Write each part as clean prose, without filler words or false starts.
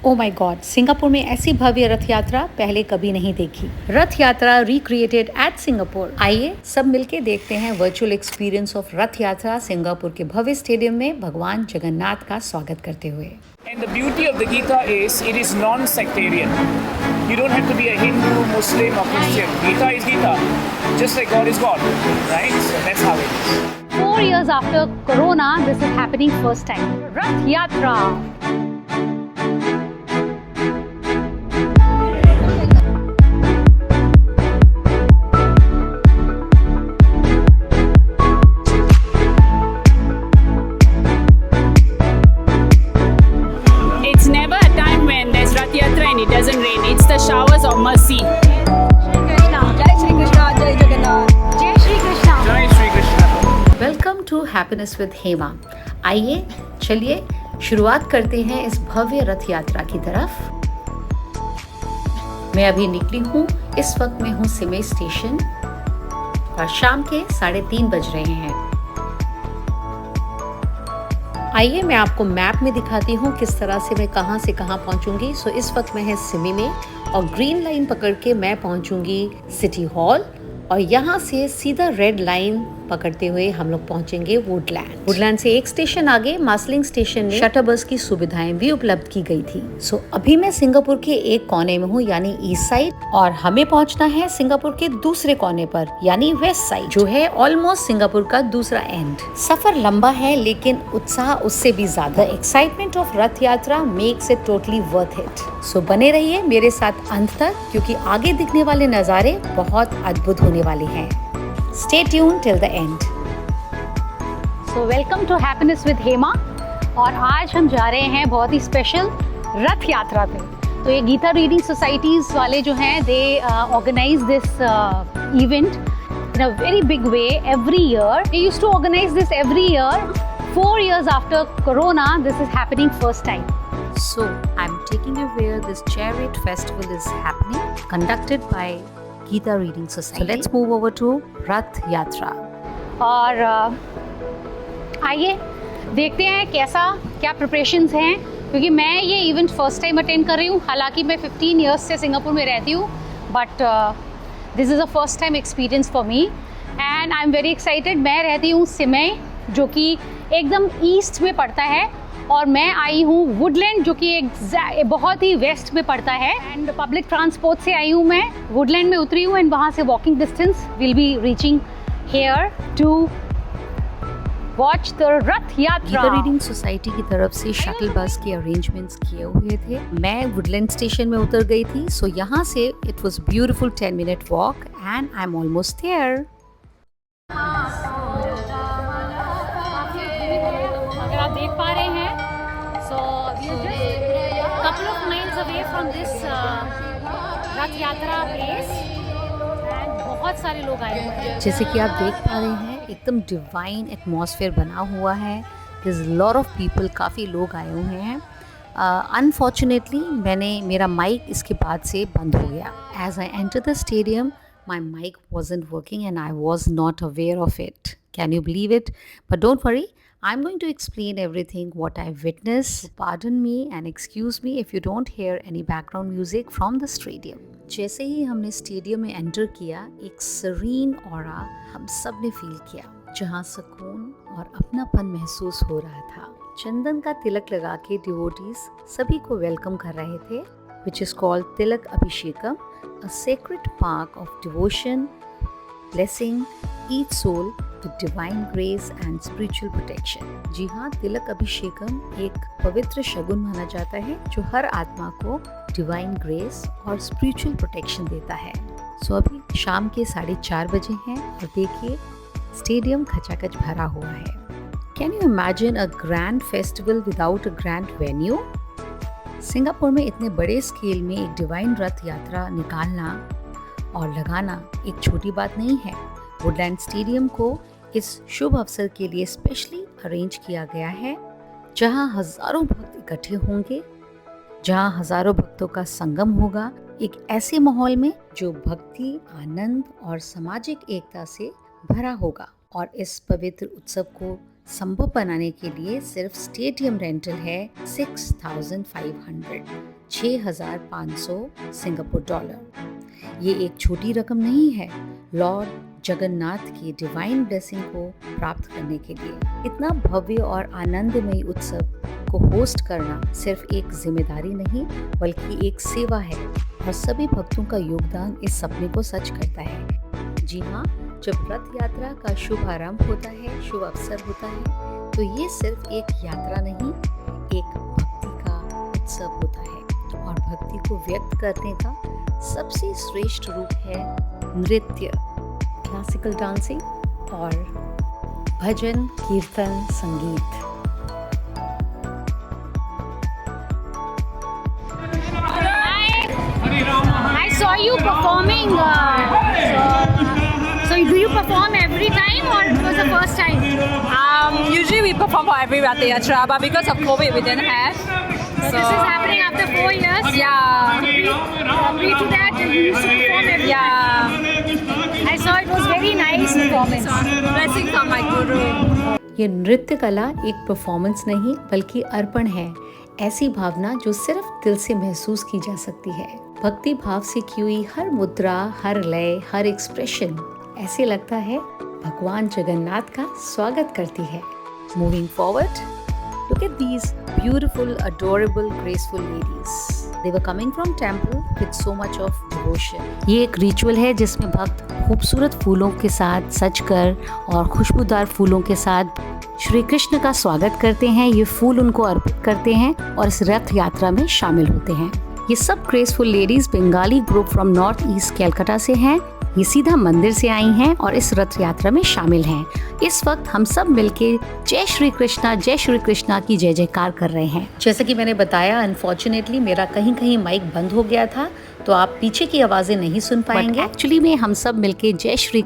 Oh my God, Singapore में ऐसी भव्य रथ यात्रा पहले कभी नहीं देखी। रथ यात्रा रिक्रिएटेड एट सिंगापुर। आइए सब मिलके देखते हैं वर्चुअल एक्सपीरियंस ऑफ रथ यात्रा सिंगापुर के भव्य स्टेडियम में भगवान जगन्नाथ का स्वागत करते हुए। And the beauty of the Gita is it is non-sectarian. You don't have to be a Hindu, Muslim or Christian. Gita is Gita. Just like God is God. Right? So that's how it is. 4 years after Corona, this is happening first time. Rath Yatra. It's never a time when there's Rath Yatra and it doesn't rain. It's the showers of mercy. Jai Shri Krishna. Welcome to happiness with Hema. आइए चलिए शुरुआत करते हैं इस भव्य रथ यात्रा की तरफ। मैं अभी निकली हूँ, इस वक्त मैं हूँ सिमे स्टेशन और शाम के 3:30 बज रहे हैं। आइए मैं आपको मैप में दिखाती हूँ किस तरह से मैं कहाँ से कहाँ पहुँचूंगी। सो इस वक्त मैं है सिमी में और ग्रीन लाइन पकड़ के मैं पहुँचूंगी सिटी हॉल और यहाँ से सीधा रेड लाइन पकड़ते हुए हम लोग पहुंचेंगे वुडलैंड। वुडलैंड से एक स्टेशन आगे मासलिंग स्टेशन में शटल बस की सुविधाएं भी उपलब्ध की गई थी। सो अभी मैं सिंगापुर के एक कोने में हूँ यानी ईस्ट साइड और हमें पहुंचना है सिंगापुर के दूसरे कोने पर यानी वेस्ट साइड, जो है ऑलमोस्ट सिंगापुर का दूसरा एंड। सफर लंबा है लेकिन उत्साह उससे भी ज्यादा। Excitement of Rath Yatra makes it totally worth it. So बने रहिए मेरे साथ अंत तक क्योंकि आगे दिखने वाले नजारे बहुत अद्भुत होने वाले हैं। Stay tuned till the end. So welcome to Happiness with Hema और आज हम जा रहे हैं बहुत ही स्पेशल रथ यात्रा पे। तो ये गीता रीडिंग सोसाइटीज वाले जो हैं they organise this event in a very big way every year. They used to organize this every year. 4 years after Corona, this is happening first time. So I'm taking you where this chariot festival is happening, conducted by Gita reading society. Let's move over to Rath Yatra और आइए देखते हैं क्या preparations हैं क्योंकि मैं ये event first time attend कर रही हूँ। हालांकि मैं 15 इयर्स से सिंगापुर में रहती हूँ but this is a first time experience for me and I am very excited. मैं रहती हूँ सिमई जो कि एकदम ईस्ट में पड़ता है और मैं आई हूँ वुडलैंड जो कि एक बहुत ही वेस्ट में पड़ता है एंड पब्लिक ट्रांसपोर्ट से आई हूँ। मैं वुडलैंड में उतरी हूँ एंड वहाँ से walking distance will be reaching here to watch the Rath Yatra. Gita reading society की तरफ से शटल बस के अरेंजमेंट्स किए हुए थे। मैं वुडलैंड स्टेशन में उतर गई थी। सो यहाँ से it was beautiful 10 minute walk and I am almost there. अगर आप देख पा रहे हैं couple of miles away from this रथ यात्रा प्लेस एंड बहुत सारे लोग आए हुए हैं। जैसे कि आप देख पा रहे हैं एकदम डिवाइन एटमॉस्फेयर बना हुआ है। There is lot of people, काफ़ी लोग आए हुए हैं। अनफॉर्चुनेटली मेरा माइक इसके बाद से बंद हो गया। As I enter the stadium my mic wasn't working and I was not aware of it. Can you believe it? But don't worry, I'm going to explain everything what I witnessed. Pardon me and excuse me if you don't hear any background music from the stadium. जैसे ही हमने stadium में enter किया एक serene aura हम सब ने feel किया जहाँ सुकून और अपनापन महसूस हो रहा था। चंदन का तिलक लगा के डिवोटीज सभी को वेलकम कर रहे थे, which is called Tilak Abhishekam, a sacred park of devotion, blessing each soul with divine grace and spiritual protection. जी हाँ, तिलक अभिषेकम एक पवित्र शगुन माना जाता है जो हर आत्मा को डिवाइन ग्रेस और स्पिरिचुअल प्रोटेक्शन देता है। सो अभी शाम के 4:30 बजे हैं और देखिए स्टेडियम खचाखच भरा हुआ है। Can you imagine a grand festival without a grand venue? Singapore में इतने बड़े स्केल में एक डिवाइन रथ यात्रा निकालना और लगाना एक छोटी बात नहीं है। वुडलैंड स्टेडियम को इस शुभ अवसर के लिए स्पेशली अरेंज किया गया है जहां हजारों भक्त इकट्ठे होंगे, जहां हजारों भक्तों का संगम होगा एक ऐसे माहौल में जो भक्ति, आनंद और सामाजिक एकता से भरा होगा और इस पवित्र उत्सव को संभव बनाने के लिए सिर्फ स्टेडियम रेंटल है 6,500 6,500 सिंगापुर डॉलर। ये एक छोटी रकम नहीं है लॉर्ड जगन्नाथ की डिवाइन ब्लेसिंग को प्राप्त करने के लिए। इतना भव्य और आनंदमयी उत्सव को होस्ट करना सिर्फ एक जिम्मेदारी नहीं बल्कि एक सेवा है और सभी भक्तों का योगदान इस सपने को सच करता है। जी हाँ, जब रथ यात्रा का शुभ आरंभ होता है, शुभ अवसर होता है, तो ये सिर्फ एक यात्रा नहीं, एक भक्ति का उत्सव होता है और भक्ति को व्यक्त करने का सबसे श्रेष्ठ रूप है नृत्य, क्लासिकल डांसिंग और भजन, कीर्तन, संगीत। I saw you performing. So do you perform every time or it was the first time? Usually we perform for every Rath Yatra, but because of COVID we didn't have. So this is happening after 4 years? Yeah. Agree to that? You used to perform every Yeah. I saw it was very nice performance. Blessing from my guru. ये नृत्य कला एक performance नहीं बल्कि अर्पण है, ऐसी भावना जो सिर्फ दिल से महसूस की जा सकती है। भक्ति भाव से की हुई हर मुद्रा, हर लय, हर एक्सप्रेशन ऐसे लगता है भगवान जगन्नाथ का स्वागत करती है। Moving forward, look at these beautiful, adorable, graceful ladies. They were coming from temple with so much of devotion. ये एक रिचुअल है जिसमें भक्त खूबसूरत फूलों के साथ सजकर और खुशबूदार फूलों के साथ श्री कृष्ण का स्वागत करते हैं। ये फूल उनको अर्पित करते हैं और इस रथ यात्रा में शामिल होते हैं। ये सब graceful ladies Bengali group from north east Calcutta से हैं। ये सीधा मंदिर से आई हैं और इस रथ यात्रा में शामिल हैं। इस वक्त हम सब मिलके जय श्री कृष्णा की जय जयकार कर रहे हैं। जैसा कि मैंने बताया, अनफॉर्चुनेटली मेरा कहीं कहीं माइक बंद हो गया था, तो आप पीछे की आवाजें नहीं सुन पाएंगे। एक्चुअली में हम सब मिलके जय श्री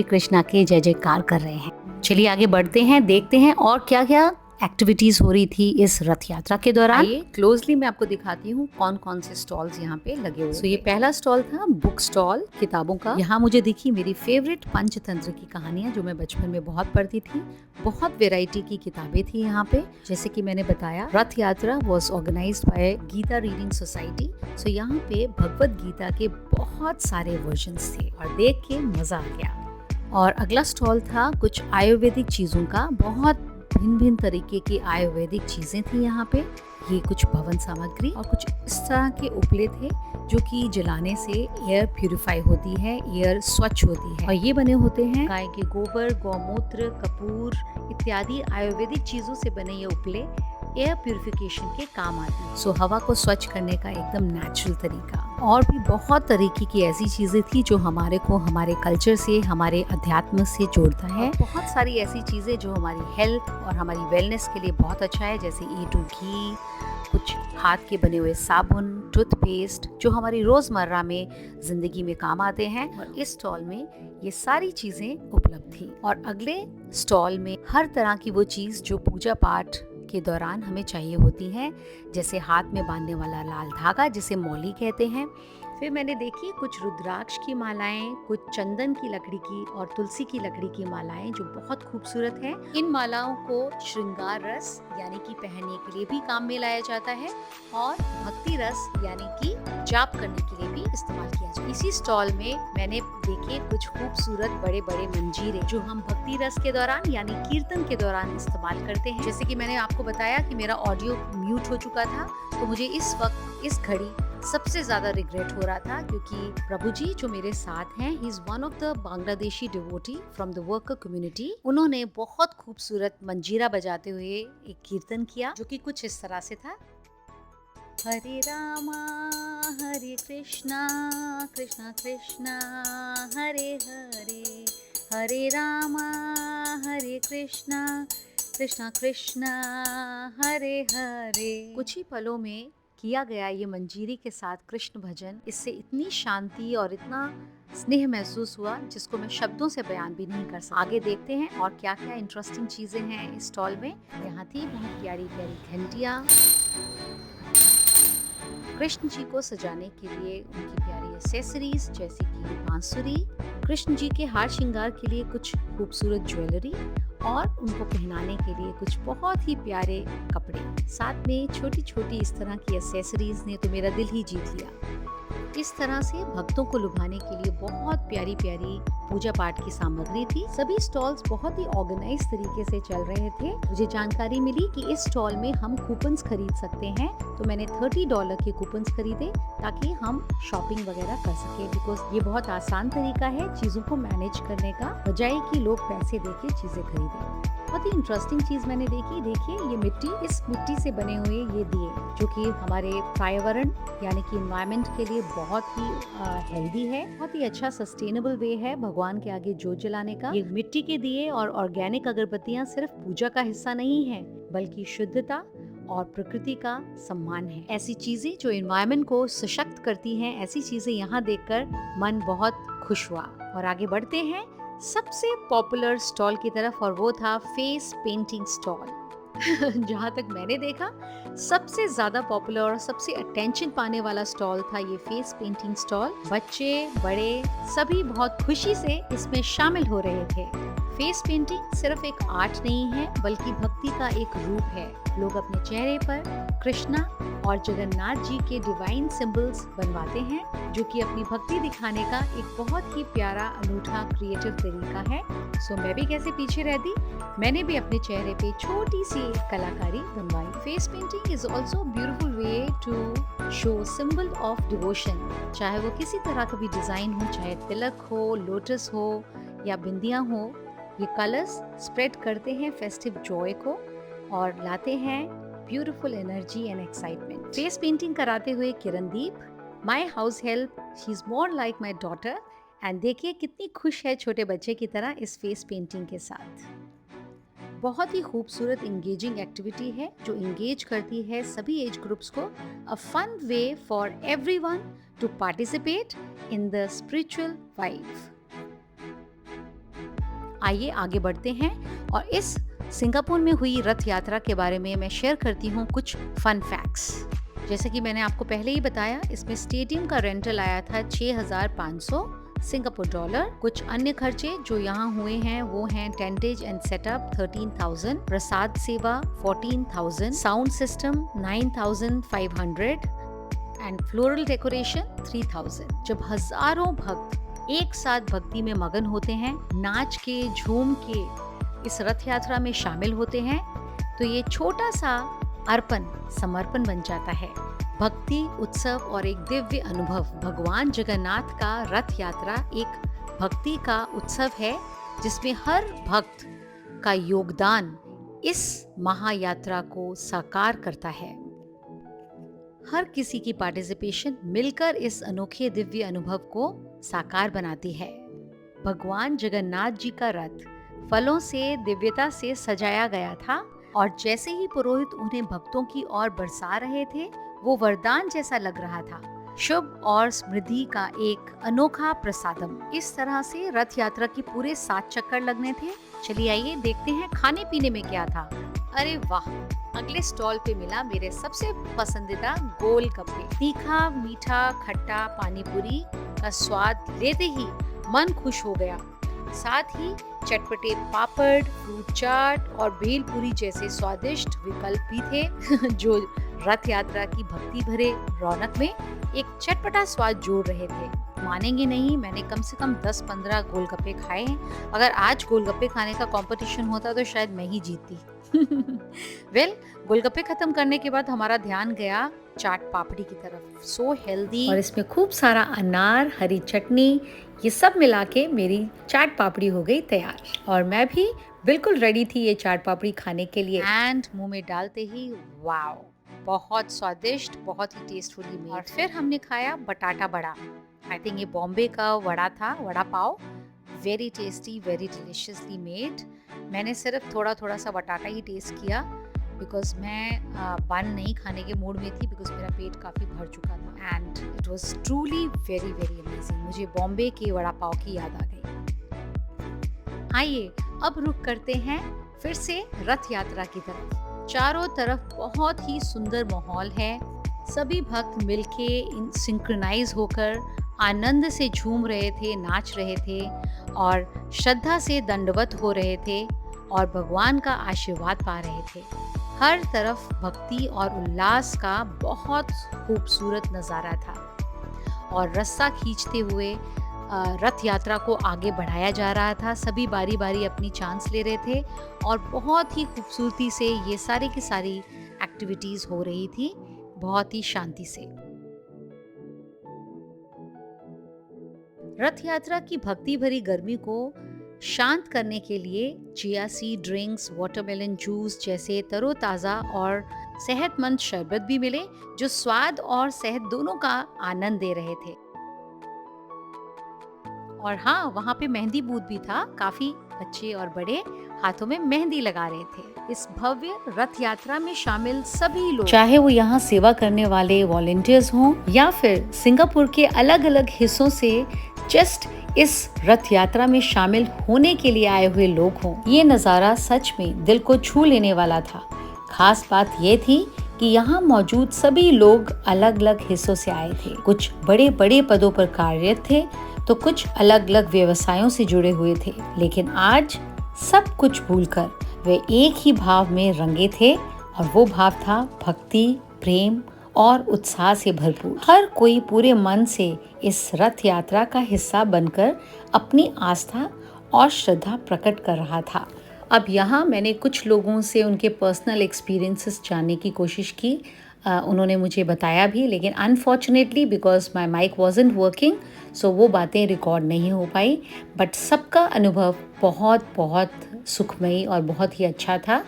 कृष्णा के जय जयकार कर रहे हैं। चलिए आगे बढ़ते हैं, देखते हैं और क्या क्या एक्टिविटीज हो रही थी इस रथ यात्रा के दौरान। ये क्लोजली मैं आपको दिखाती हूँ कौन कौन से स्टॉल्स यहाँ पे लगे हुए। ये पहला स्टॉल था बुक स्टॉल, किताबों का। यहाँ मुझे दिखी मेरी फेवरेट पंचतंत्र की कहानियां जो मैं बचपन में बहुत पढ़ती थी। बहुत वेराइटी की किताबें थी यहाँ पे। जैसे कि मैंने बताया, Rath Yatra was organized by Geeta reading society. So यहाँ पे भगवत गीता के बहुत सारे वर्जन्स थे और देख के मजा आ गया। और अगला स्टॉल था कुछ आयुर्वेदिक चीजों का। बहुत भिन्न भिन्न तरीके की आयुर्वेदिक चीजें थी यहाँ पे। ये कुछ भवन सामग्री और कुछ इस तरह के उपले थे जो कि जलाने से एयर प्यूरिफाई होती है, एयर स्वच्छ होती है। और ये बने होते हैं गाय के गोबर, गौमूत्र, कपूर इत्यादि आयुर्वेदिक चीजों से बने ये उपले एयर प्यूरिफिकेशन के काम आती है। सो हवा को स्वच्छ करने का एकदम नेचुरल तरीका। और भी बहुत तरीके की ऐसी चीजें थी जो हमारे को हमारे कल्चर से, हमारे अध्यात्म से जोड़ता है। बहुत सारी ऐसी चीजें जो हमारी हेल्थ और हमारी वेलनेस के लिए बहुत अच्छा है, जैसे A2 घी, कुछ हाथ के बने हुए साबुन, टूथपेस्ट जो हमारी रोजमर्रा में जिंदगी में काम आते हैं। और इस स्टॉल में ये सारी चीजें उपलब्ध थी। और अगले स्टॉल में हर तरह की वो चीज जो पूजा पाठ के दौरान हमें चाहिए होती है, जैसे हाथ में बांधने वाला लाल धागा जिसे मौली कहते हैं। फिर मैंने देखी कुछ रुद्राक्ष की मालाएं, कुछ चंदन की लकड़ी की और तुलसी की लकड़ी की मालाएं जो बहुत खूबसूरत हैं। इन मालाओं को श्रृंगार रस यानी कि पहनने के लिए भी काम में लाया जाता है और भक्ति रस यानी कि जाप करने के लिए भी इस्तेमाल किया जाता है। इसी स्टॉल में मैंने देखे कुछ खूबसूरत बड़े बड़े मंजीरे जो हम भक्ति रस के दौरान यानी कीर्तन के दौरान इस्तेमाल करते हैं। जैसे कि मैंने आपको बताया कि मेरा ऑडियो म्यूट हो चुका था, तो मुझे इस वक्त इस घड़ी सबसे ज्यादा रिग्रेट हो रहा था क्योंकि प्रभु जी जो मेरे साथ हैं, he is one of the Bangladeshi devotee from the worker community. उन्होंने बहुत खूबसूरत मंजीरा बजाते हुए एक कीर्तन किया जो कि कुछ इस तरह से था। हरे रामा हरे कृष्णा कृष्णा कृष्णा हरे हरे, हरे रामा हरे कृष्णा कृष्णा कृष्णा हरे हरे। कुछ ही पलों में किया गया ये मंजीरी के साथ कृष्ण भजन, इससे इतनी शांति और इतना स्नेह महसूस हुआ जिसको मैं शब्दों से बयान भी नहीं कर सकती। आगे देखते हैं और क्या क्या इंटरेस्टिंग चीजें हैं इस स्टॉल में। यहाँ थी बहुत प्यारी प्यारी घंटियाँ, कृष्ण जी को सजाने के लिए उनकी प्यारी एक्सेसरीज जैसे कि बांसुरी, कृष्ण जी के हार श्रृंगार के लिए कुछ खूबसूरत ज्वेलरी और उनको पहनाने के लिए कुछ बहुत ही प्यारे कपड़े, साथ में छोटी छोटी इस तरह की एक्सेसरीज ने तो मेरा दिल ही जीत लिया। इस तरह से भक्तों को लुभाने के लिए बहुत प्यारी प्यारी पूजा पाठ की सामग्री थी। सभी स्टॉल्स बहुत ही ऑर्गेनाइज तरीके से चल रहे थे। मुझे जानकारी मिली कि इस स्टॉल में हम कूपन्स खरीद सकते हैं, तो मैंने $30 के कूपन्स खरीदे ताकि हम शॉपिंग वगैरह कर सके, बिकॉज ये बहुत आसान तरीका है चीजों को मैनेज करने का, बजाय कि लोग पैसे देके चीजें खरीदें। बहुत ही इंटरेस्टिंग चीज मैंने देखी, देखिए ये मिट्टी, इस मिट्टी से बने हुए ये दिए जो कि हमारे पर्यावरण यानी कि एनवायरनमेंट के लिए बहुत ही हेल्दी है। बहुत ही अच्छा सस्टेनेबल वे है भगवान के आगे जोत जलाने का। ये मिट्टी के दिए और ऑर्गेनिक अगरबत्तियां सिर्फ पूजा का हिस्सा नहीं है, बल्कि शुद्धता और प्रकृति का सम्मान है। ऐसी चीजें जो एनवायरनमेंट को सशक्त करती हैं, ऐसी चीजें यहाँ देखकर मन बहुत खुश हुआ। और आगे बढ़ते हैं सबसे पॉपुलर स्टॉल की तरफ, और वो था फेस पेंटिंग स्टॉल। जहाँ तक मैंने देखा सबसे ज्यादा पॉपुलर और सबसे अटेंशन पाने वाला स्टॉल था ये फेस पेंटिंग स्टॉल। बच्चे बड़े सभी बहुत खुशी से इसमें शामिल हो रहे थे। फेस पेंटिंग सिर्फ एक आर्ट नहीं है, बल्कि भक्ति का एक रूप है। लोग अपने चेहरे पर कृष्णा और जगन्नाथ जी के डिवाइन सिंबल्स बनवाते हैं, जो कि अपनी भक्ति दिखाने का एक बहुत ही प्यारा अनूठा क्रिएटिव तरीका है। सो मैं भी कैसे पीछे रहती, मैंने भी अपने चेहरे पे छोटी सी कलाकारी बनवाई। Face painting is also beautiful way to show symbol of devotion, चाहे वो किसी तरह का भी डिजाइन हो, चाहे तिलक हो, लोटस हो या बिंदियां हो। ये कलर्स स्प्रेड करते हैं फेस्टिव जॉय को और लाते हैं beautiful energy and excitement. Face painting कराते हुए Kirandeep, my house help, she is more like my daughter. And देखिए कितनी खुश है छोटे बच्चे की तरह इस फेस पेंटिंग के साथ। बहुत ही खूबसूरत इंगेजिंग एक्टिविटी है जो इंगेज करती है सभी एज ग्रुप्स को। A fun way for everyone to participate in the spiritual vibe. आइए आगे बढ़ते हैं और इस सिंगापुर में हुई रथ यात्रा के बारे में मैं शेयर करती हूँ कुछ फन फैक्ट्स। जैसे कि मैंने आपको पहले ही बताया, इसमें स्टेडियम का रेंटल आया था 6,500 सिंगापुर डॉलर। कुछ अन्य खर्चे जो यहाँ हुए हैं वो हैं टेंटेज एंड सेटअप 13,000, प्रसाद सेवा 14,000, sound system 9,500 and floral decoration 3,000। जब हजारों भक्त एक साथ भक्ति में मगन होते हैं, नाच के झूम के इस रथ यात्रा में शामिल होते हैं, तो ये छोटा सा अर्पण समर्पण बन जाता है। भक्ति उत्सव और एक दिव्य अनुभव। भगवान जगन्नाथ का रथ यात्रा एक भक्ति का उत्सव है जिसमें हर भक्त का योगदान इस महायात्रा को साकार करता है। हर किसी की पार्टिसिपेशन मिलकर इस अनोखे दिव्य अनुभव को साकार बनाती है। भगवान जगन्नाथ जी का रथ फलों से दिव्यता से सजाया गया था और जैसे ही पुरोहित उन्हें भक्तों की ओर बरसा रहे थे, वो वरदान जैसा लग रहा था, शुभ और समृद्धि का एक अनोखा प्रसादम। इस तरह से रथ यात्रा की पूरे 7 चक्कर लगने थे। चलिए आइए देखते हैं खाने पीने में क्या था। अरे वाह, अगले स्टॉल पे मिला मेरे सबसे पसंदीदा गोलगप्पे। तीखा मीठा खट्टा पानी पूरी का स्वाद लेते ही मन खुश हो गया। साथ ही चटपटे पापड़, फ्रूट चाट और भेलपुरी जैसे स्वादिष्ट विकल्प भी थे जो रथ यात्रा की भक्ति भरे रौनक में एक चटपटा स्वाद जोड़ रहे थे। मानेंगे नहीं, मैंने कम से कम 10-15 गोलगप्पे खाए हैं। अगर आज गोलगप्पे खाने का कंपटीशन होता तो शायद मैं ही जीतती। वेल, गोलगप्पे खत्म करने के बाद हमारा ध्यान गया चाट पापड़ी की तरफ। सो हेल्दी, और इसमें खूब सारा अनार, हरी चटनी, ये सब मिला के मेरी चाट पापड़ी हो गई तैयार और मैं भी बिल्कुल रेडी थी ये चाट पापड़ी खाने के लिए। एंड मुंह में डालते ही वाओ, बहुत स्वादिष्ट, बहुत ही टेस्टफुली मेड। और फिर हमने खाया बटाटा बड़ा। आई थिंक ये बॉम्बे का वड़ा था, vada pav. Very tasty, very deliciously made. मैंने सिर्फ थोड़ा सा बटाटा ही टेस्ट किया बिकॉज मैं बन नहीं खाने के मूड में थी, बिकॉज मेरा पेट काफ़ी भर चुका था। And it was truly very very amazing. मुझे बॉम्बे के वड़ा पाव की याद आ गई। आइए अब रुक करते हैं फिर से रथ यात्रा की तरफ। चारों तरफ बहुत ही सुंदर माहौल है, सभी भक्त मिलके सिंक्रोनाइज होकर आनंद से झूम रहे थे, नाच रहे थे और श्रद्धा से दंडवत हो रहे थे और भगवान का आशीर्वाद पा रहे थे। हर तरफ भक्ति और उल्लास का बहुत खूबसूरत नज़ारा था और रस्सा खींचते हुए रथ यात्रा को आगे बढ़ाया जा रहा था। सभी बारी बारी अपनी चांस ले रहे थे और बहुत ही खूबसूरती से ये सारी की सारी एक्टिविटीज़ हो रही थी, बहुत ही शांति से। रथ यात्रा की भक्ति भरी गर्मी को शांत करने के लिए chia seed drinks, watermelon juice जैसे तरोताज़ा और सेहतमंद शरबत भी मिले, जो स्वाद और सेहत दोनों का आनंद दे रहे थे। और हाँ, वहाँ पे मेहंदी बूथ भी था। काफी बच्चे और बड़े हाथों में मेहंदी लगा रहे थे। इस भव्य रथ यात्रा में शामिल सभी लोग, चाहे वो यहाँ सेवा करने वाले वॉलंटियर्स हों या फिर सिंगापुर के अलग अलग हिस्सों से जस्ट इस रथ यात्रा में शामिल होने के लिए आए हुए लोग हों, ये नज़ारा सच में दिल को छू लेने वाला था। खास बात ये थी कि यहाँ मौजूद सभी लोग अलग अलग हिस्सों से आए थे। कुछ बड़े बड़े पदों पर कार्यरत थे तो कुछ अलग अलग व्यवसायों से जुड़े हुए थे, लेकिन आज सब कुछ भूलकर वे एक ही भाव में रंगे थे और वो भाव था भक्ति, प्रेम और उत्साह से भरपूर। हर कोई पूरे मन से इस रथ यात्रा का हिस्सा बनकर अपनी आस्था और श्रद्धा प्रकट कर रहा था। अब यहाँ मैंने कुछ लोगों से उनके पर्सनल एक्सपीरियंसेस जानने की कोशिश की। उन्होंने मुझे बताया भी, लेकिन unfortunately because my mic wasn't working, so वो बातें रिकॉर्ड नहीं हो पाई। बट सबका अनुभव बहुत बहुत सुखमयी और बहुत ही अच्छा था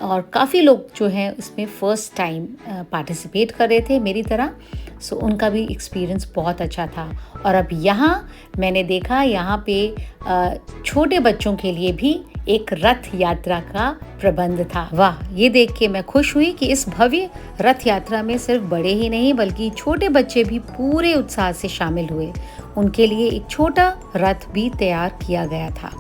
और काफ़ी लोग जो हैं इसमें फ़र्स्ट टाइम पार्टिसिपेट कर रहे थे मेरी तरह, सो उनका भी एक्सपीरियंस बहुत अच्छा था। और अब यहाँ मैंने देखा यहाँ पे छोटे बच्चों के लिए भी एक रथ यात्रा का प्रबंध था। वाह, ये देख के मैं खुश हुई कि इस भव्य रथ यात्रा में सिर्फ बड़े ही नहीं बल्कि छोटे बच्चे भी पूरे उत्साह से शामिल हुए। उनके लिए एक छोटा रथ भी तैयार किया गया था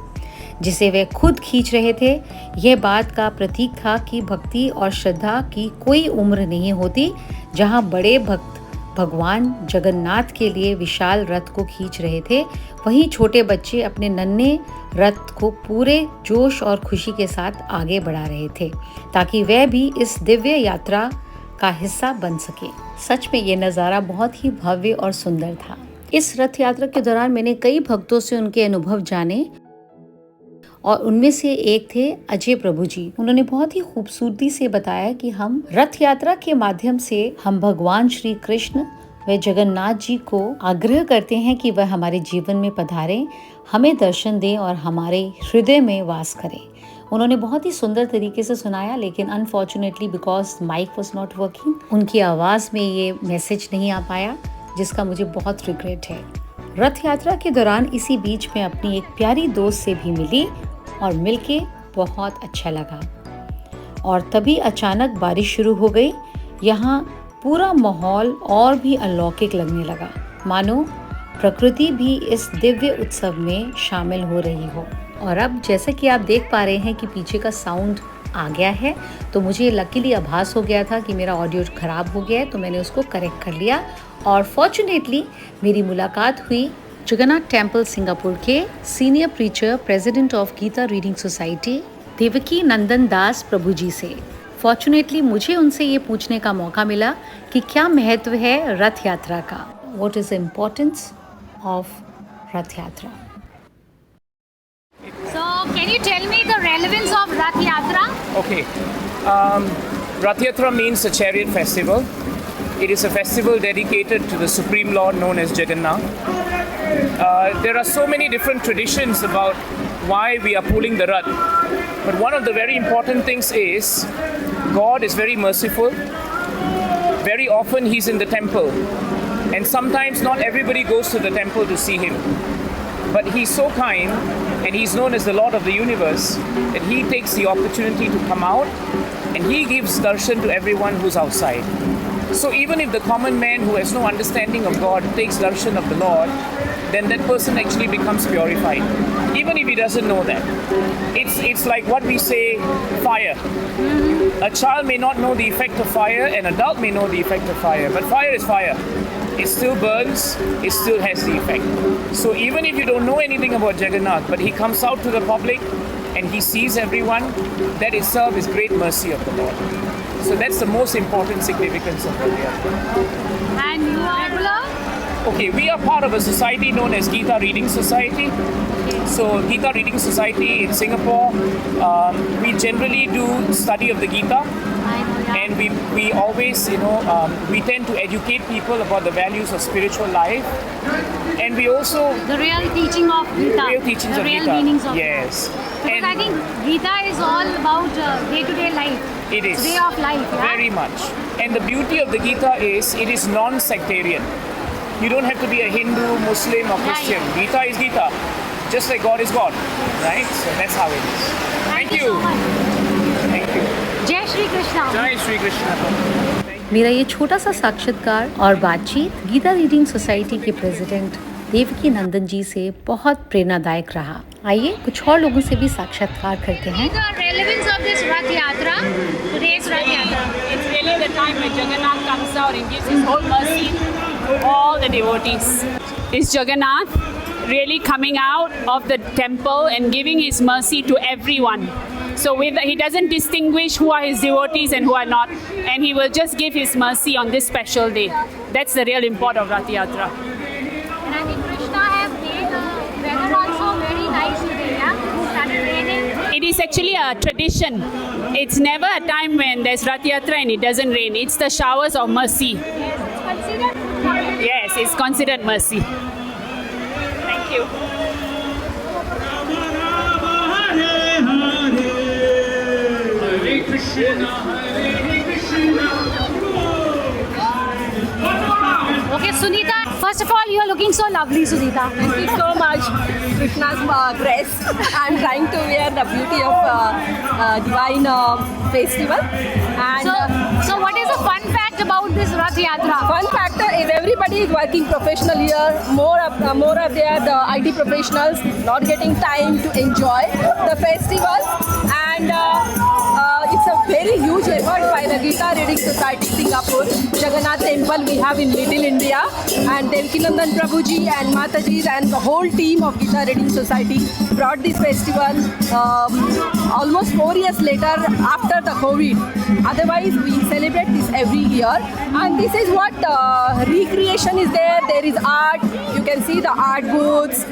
जिसे वे खुद खींच रहे थे। यह बात का प्रतीक था कि भक्ति और श्रद्धा की कोई उम्र नहीं होती। जहां बड़े भक्त भगवान जगन्नाथ के लिए विशाल रथ को खींच रहे थे, वहीं छोटे बच्चे अपने नन्हे रथ को पूरे जोश और खुशी के साथ आगे बढ़ा रहे थे ताकि वह भी इस दिव्य यात्रा का हिस्सा बन सके। सच में ये नज़ारा बहुत ही भव्य और सुंदर था। इस रथ यात्रा के दौरान मैंने कई भक्तों से उनके अनुभव जाने और उनमें से एक थे अजय प्रभु जी। उन्होंने बहुत ही खूबसूरती से बताया कि हम रथ यात्रा के माध्यम से हम भगवान श्री कृष्ण व जगन्नाथ जी को आग्रह करते हैं कि वह हमारे जीवन में पधारें, हमें दर्शन दें और हमारे हृदय में वास करें। उन्होंने बहुत ही सुंदर तरीके से सुनाया, लेकिन unfortunately because mic was not working, उनकी आवाज़ में ये मैसेज नहीं आ पाया, जिसका मुझे बहुत रिग्रेट है। रथ यात्रा के दौरान इसी बीच में अपनी एक प्यारी दोस्त से भी मिली और मिलके बहुत अच्छा लगा। और तभी अचानक बारिश शुरू हो गई। यहाँ पूरा माहौल और भी अलौकिक लगने लगा, मानो प्रकृति भी इस दिव्य उत्सव में शामिल हो रही हो। और अब जैसा कि आप देख पा रहे हैं कि पीछे का साउंड आ गया है, तो मुझे लकीली आभास हो गया था कि मेरा ऑडियो खराब हो गया है, तो मैंने उसको करेक्ट कर लिया। और फॉर्चुनेटली मेरी मुलाकात हुई जगन्नाथ टेम्पल सिंगापुर के senior preacher, president of Gita reading society Devaki Nandan Das Prabhu ji से। फॉर्चुनेटली मुझे उनसे ये पूछने का मौका मिला कि क्या महत्व है रथ यात्रा का, what is the importance of Rath यात्रा। So, can you tell me the relevance of Rath Yatra? Okay. Rath Yatra means a chariot festival. It is a festival dedicated to the Supreme Lord known as Jagannath. There are so many different traditions about why we are pulling the Rath. But one of the very important things is God is very merciful. Very often He's in the temple. And sometimes not everybody goes to the temple to see Him. But He's so kind, and He's known as the Lord of the universe, that He takes the opportunity to come out and He gives darshan to everyone who's outside. So even if the common man who has no understanding of God takes darshan of the Lord, then that person actually becomes purified. even if he doesn't know that. It's like what we say, fire. A child may not know the effect of fire, an adult may know the effect of fire, but fire is fire. It still burns, it still has the effect. So even if you don't know anything about Jagannath, but he comes out to the public and he sees everyone, that itself is great mercy of the Lord. So that's the most important significance of Rath Yatra. And you are regular? Okay, we are part of a society known as Gita Reading Society. So Gita Reading Society in Singapore, we generally do study of the Gita, and we always, we tend to educate people about the values of spiritual life, and we also The real teaching of Gita. real teachings the of real Gita. meanings of Yes, Gita. Because and I think Gita is all about day-to-day life. it is It's way of life, yeah? very much. And the beauty of the Gita is it is non-sectarian. You don't have to be a Hindu, Muslim, or Christian. Gita is Gita, just like God is God, right? So that's how it is. Thank you so much. Thank you. Jai Shri Krishna. Jai Shri Krishna. मेरा ये छोटा सा साक्षात्कार और बातचीत Gita reading society के president Devaki नंदन जी से बहुत प्रेरणादायक रहा। आइए कुछ और लोगों से भी साक्षात्कार करते हैं। The relevance of this Rath Yatra, today's Rath Yatra. It's really the time when Jagannath comes out and gives his whole mercy to all the devotees. Is Jagannath really coming out of the temple and giving his mercy to everyone? So he doesn't distinguish who are his devotees and who are not, and he will just give his mercy on this special day. That's the real import of Rath Yatra. And I think Krishna have made the weather also very nice today, yeah? It started raining. It is actually a tradition. It's never a time when there's Rath Yatra and it doesn't rain. It's the showers of mercy. Yes, it's considered. Yes, it's considered mercy. Thank you. Okay, Sunita, first of all, you are looking so lovely, Sunita. Thank you so much. Krishna's dress. I'm trying to wear the beauty of divine festival. And So what is the fun fact about this Rath Yatra? fun factor is everybody is working professional here. More of they are the IT professionals not getting time to enjoy the festival, and it's a very huge effort by the Gita Reading Society Singapore, Jagannath Temple we have in Little India, and Devakinandan Prabhuji and Mataji and the whole team of Gita Reading Society brought this festival almost 4 years later after the COVID. Otherwise, we celebrate this every year, and this is what recreation is there. There is art. You can see the art booths,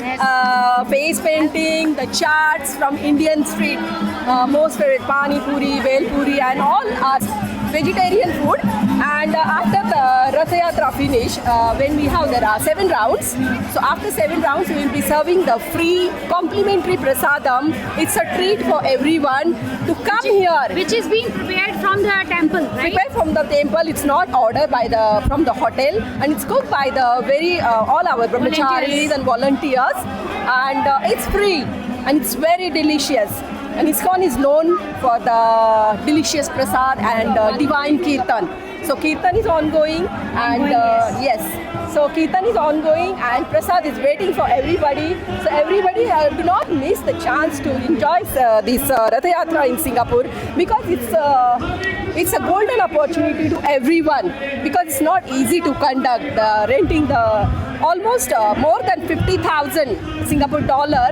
face painting, the charts from Indian street, most favorite pani puri, bel puri, and all are vegetarian food. And after the Rath Yatra finish, when we have there are 7 rounds. So after 7 rounds, we will be serving the free complimentary prasadam. It's a treat for everyone to come here. Which is being prepared from the temple, right? Prepared from the temple. It's not ordered from the hotel, and it's cooked by the all our brahmacharis and volunteers, and it's free and it's very delicious. And ISKCON is known for the delicious prasad and divine kirtan. So kirtan is ongoing, and yes, so kirtan is ongoing, and prasad is waiting for everybody. So everybody do not miss the chance to enjoy this Rath Yatra in Singapore, because it's a golden opportunity to everyone, because it's not easy to conduct. Renting the almost more than 50,000 Singapore dollar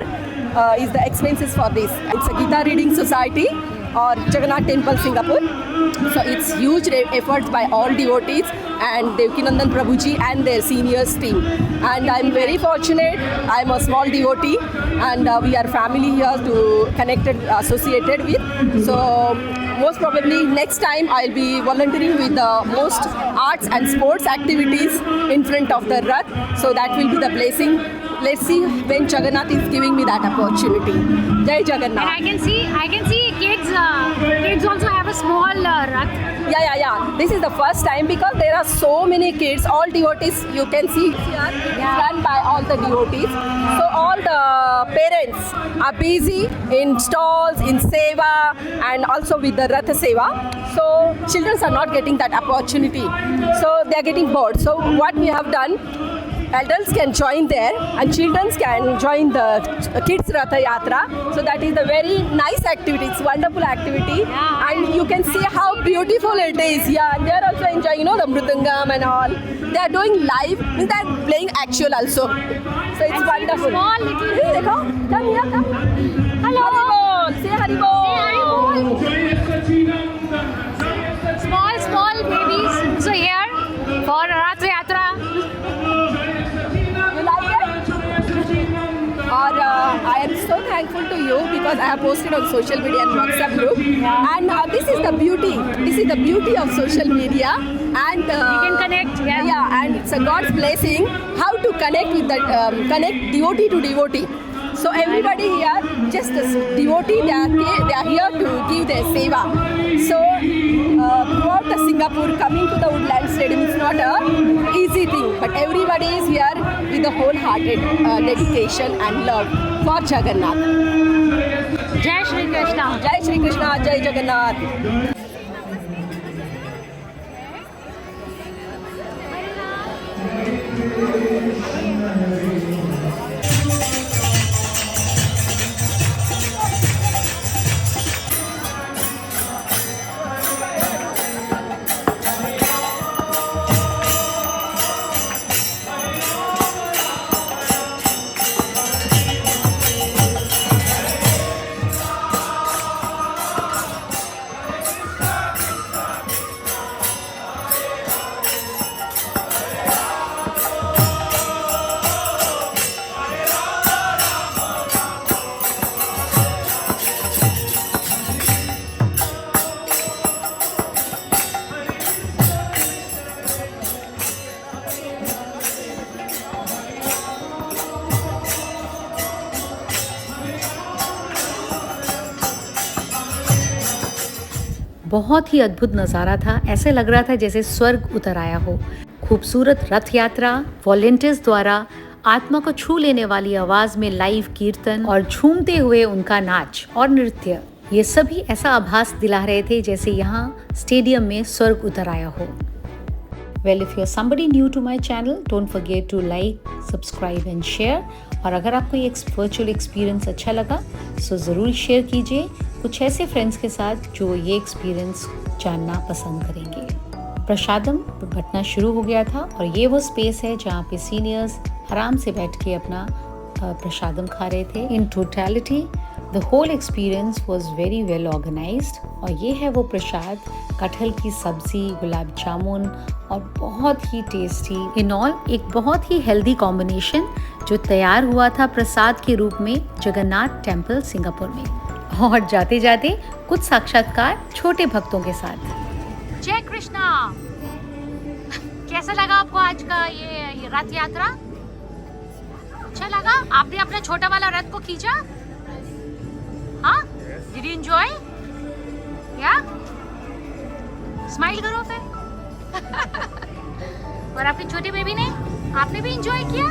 is the expenses for this. It's a Gita Reading Society or Jagannath Temple Singapore. So it's huge efforts by all devotees and Devakinandan Prabhuji and their seniors team. And I'm very fortunate. I'm a small devotee, and we are family here to associated with. So most probably next time I'll be volunteering with the most arts and sports activities in front of the Rath. So that will be the blessing. Let's see when Jagannath is giving me that opportunity. Jai Jagannath. And I can see kids also have a small Rath. Yeah. This is the first time, because there are so many kids, all devotees. You can see here, it's run by all the devotees. So all the parents are busy in stalls, in seva, and also with the Rath Seva. So children are not getting that opportunity. So they are getting bored. So what we have done, adults can join there and children can join the kids Ratha Yatra. So that is a very nice activity. It's wonderful activity, and you can see how beautiful it is. Yeah, and they are also enjoying, the mridangam and all. They are doing live, means they are playing actual also. So it's wonderful. Small little. Hey, dekho, come here, come. Hello. Haribol, say Haribol. Small babies. So here for Rath Yatra. You like it? Or I am so thankful to you because I have posted on social media and WhatsApp group. And this is the beauty. This is the beauty of social media. And We can connect. yeah, and it's a God's blessing how to connect with the connect devotee to devotee. So everybody here, just as devotee, they are here to give their seva. So throughout the Singapore, coming to the Woodland Stadium is not a easy thing, but everybody is here with a wholehearted dedication and love for Jagannath. Jai Shri Krishna. Jai Shri Krishna, Jai Jagannath. बहुत ही अद्भुत नज़ारा था। ऐसे लग रहा था जैसे स्वर्ग उतर आया हो। खूबसूरत रथ यात्रा, वॉलंटियर्स द्वारा आत्मा को छू लेने वाली आवाज़ में लाइव कीर्तन और झूमते हुए उनका नाच और नृत्य, ये सभी ऐसा आभास दिला रहे थे जैसे यहाँ स्टेडियम में स्वर्ग उतर आया हो। Well, if you're somebody new to my channel, don't forget to like, subscribe and share. और अगर आपको ये वर्चुअल एक्सपीरियंस अच्छा लगा तो ज़रूर शेयर कीजिए कुछ ऐसे फ्रेंड्स के साथ जो ये एक्सपीरियंस जानना पसंद करेंगे। प्रसादम बंटना शुरू हो गया था और ये वो स्पेस है जहाँ पे सीनियर्स आराम से बैठ के अपना प्रसादम खा रहे थे। In totality the whole experience was very well organised और ये है वो प्रसाद, कटहल की सब्जी, गुलाब जामुन और बहुत ही टेस्टी। इन ऑल एक बहुत ही हेल्दी कॉम्बिनेशन जो तैयार हुआ था प्रसाद के रूप में जगन्नाथ टेम्पल सिंगापुर में। और जाते जाते कुछ साक्षात्कार छोटे भक्तों के साथ। जय कृष्णा। कैसा लगा आपको आज का ये रथ यात्रा? अच्छा लगा? आपने अपना छोटा वाला रथ को खींचा? हाँ? Did you enjoy? Yeah? Smile करो फिर। और आपके छोटे बेबी ने, आपने भी एंजॉय किया?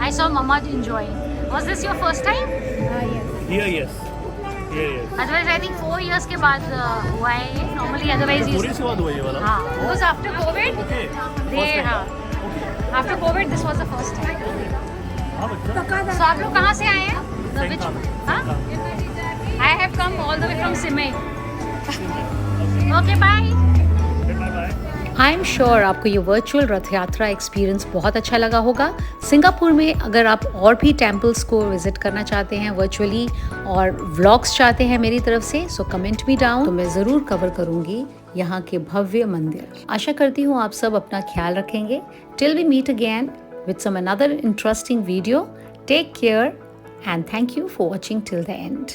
I saw Mama enjoying. Was this your first time? Yes. Otherwise, I think 4 years के बाद हुआ है ये. Normally, otherwise पूरी से बाद हुआ ये वाला? हाँ. Because after COVID, after COVID, this was the first time. So आप लोग कहाँ से आए हैं? हाँ? I have come all the way from Simei. Okay, bye. I am sure आपको ये वर्चुअल रथ यात्रा एक्सपीरियंस बहुत अच्छा लगा होगा। सिंगापुर में अगर आप और भी टेम्पल्स को विजिट करना चाहते हैं वर्चुअली और व्लॉग्स चाहते हैं मेरी तरफ से, सो कमेंट मी डाउन, तो मैं ज़रूर कवर करूँगी यहाँ के भव्य मंदिर। आशा करती हूँ आप सब अपना ख्याल रखेंगे। Till we meet again with some another interesting video, take care and thank you for watching till the and.